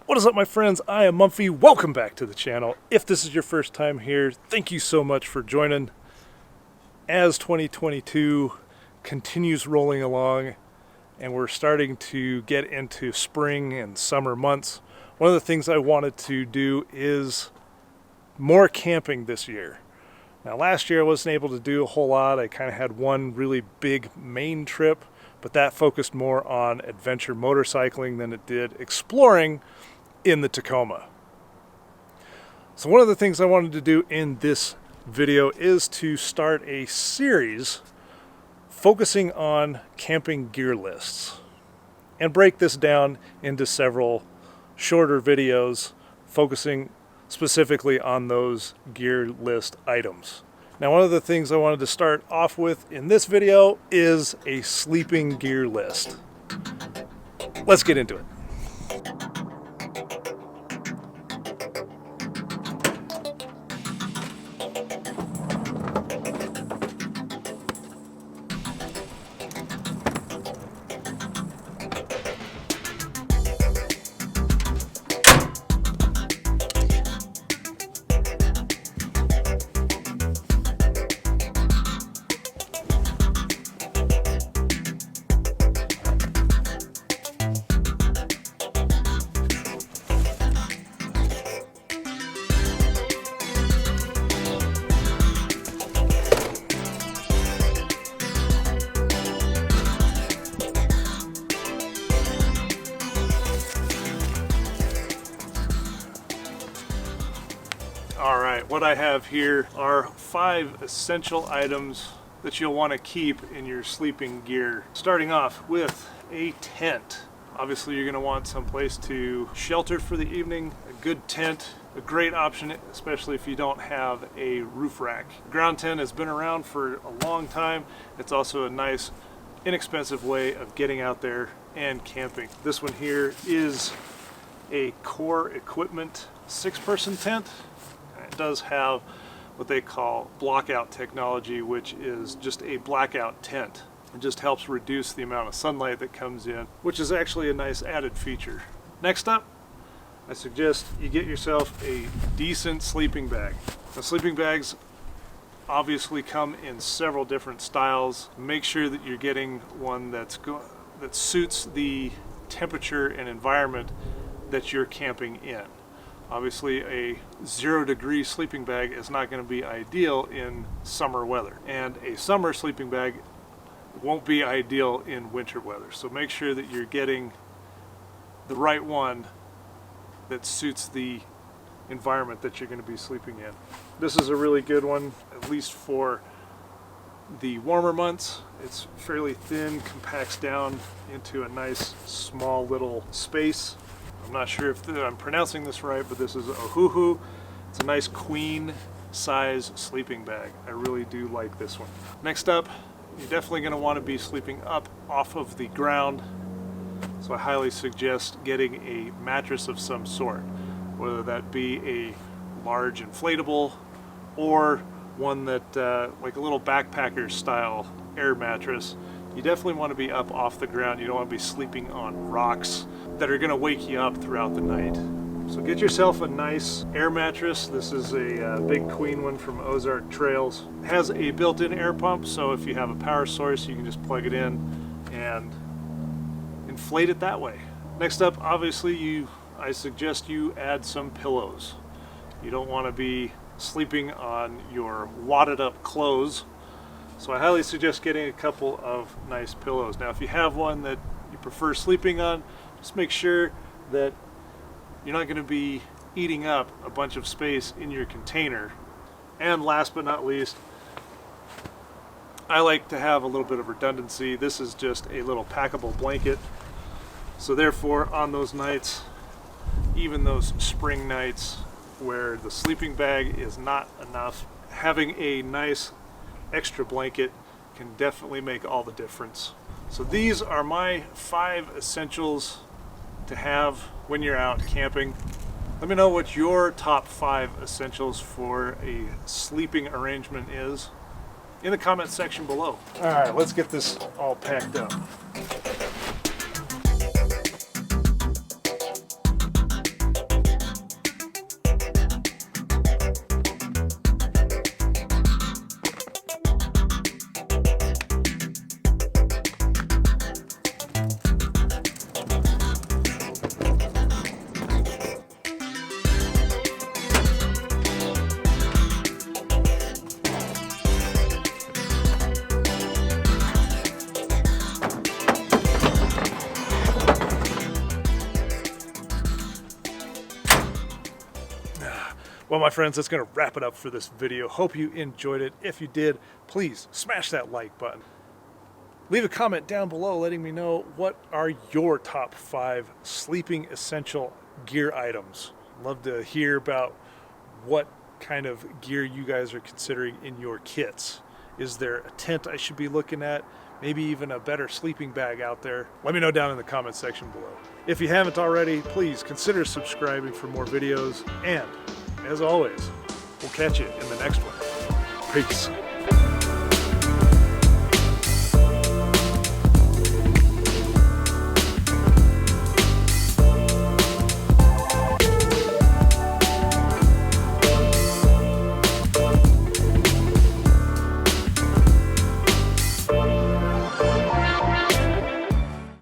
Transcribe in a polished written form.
What is up, my friends? I am Mumfy. Welcome back to the channel. If this is your first time here, thank you so much for joining. As 2022 continues rolling along and we're starting to get into spring and summer months, one of the things I wanted to do is more camping this year. Now, last year I wasn't able to do a whole lot. I kind of had one really big main trip, but that focused more on adventure motorcycling than it did exploring in the Tacoma. So one of the things I wanted to do in this video is to start a series focusing on camping gear lists and break this down into several shorter videos focusing specifically on those gear list items. Now, one of the things I wanted to start off with in this video is a sleeping gear list. Let's get into it. Alright, what I have here are 5 essential items that you'll want to keep in your sleeping gear. Starting off with a tent. Obviously you're going to want some place to shelter for the evening. A good tent, a great option, especially if you don't have a roof rack. A ground tent has been around for a long time. It's also a nice, inexpensive way of getting out there and camping. This one here is a Core Equipment 6-person tent. It does have what they call blockout technology, which is just a blackout tent. It just helps reduce the amount of sunlight that comes in, which is actually a nice added feature. Next up, I suggest you get yourself a decent sleeping bag. Now, sleeping bags obviously come in several different styles. Make sure that you're getting one that suits the temperature and environment that you're camping in. Obviously, a 0-degree sleeping bag is not going to be ideal in summer weather, and a summer sleeping bag won't be ideal in winter weather. So make sure that you're getting the right one that suits the environment that you're going to be sleeping in. This is a really good one, at least for the warmer months. It's fairly thin, compacts down into a nice small little space. I'm not sure if I'm pronouncing this right, but this is a Ohuhu. It's a nice queen size sleeping bag. I really do like this one. Next up, you're definitely going to want to be sleeping up off of the ground. So I highly suggest getting a mattress of some sort, whether that be a large inflatable or one that like a little backpacker style air mattress. You definitely want to be up off the ground. You don't want to be sleeping on rocks that are going to wake you up throughout the night. So get yourself a nice air mattress. This is a big queen one from Ozark Trails. It has a built-in air pump, so if you have a power source, you can just plug it in and inflate it that way. Next up, obviously, I suggest you add some pillows. You don't want to be sleeping on your wadded up clothes. So I highly suggest getting a couple of nice pillows. Now, if you have one that you prefer sleeping on, just make sure that you're not going to be eating up a bunch of space in your container. And last but not least, I like to have a little bit of redundancy. This is just a little packable blanket. So therefore, on those nights, even those spring nights where the sleeping bag is not enough, having a nice extra blanket can definitely make all the difference. So these are my 5 essentials to have when you're out camping. Let me know what your top 5 essentials for a sleeping arrangement is in the comment section below. All right, let's get this all packed up. Well, my friends, that's going to wrap it up for this video. Hope you enjoyed it. If you did, please smash that like button. Leave a comment down below letting me know what are your top 5 sleeping essential gear items. Love to hear about what kind of gear you guys are considering in your kits. Is there a tent I should be looking at? Maybe even a better sleeping bag out there? Let me know down in the comment section below. If you haven't already, please consider subscribing for more videos. And as always, we'll catch you in the next one. Peace.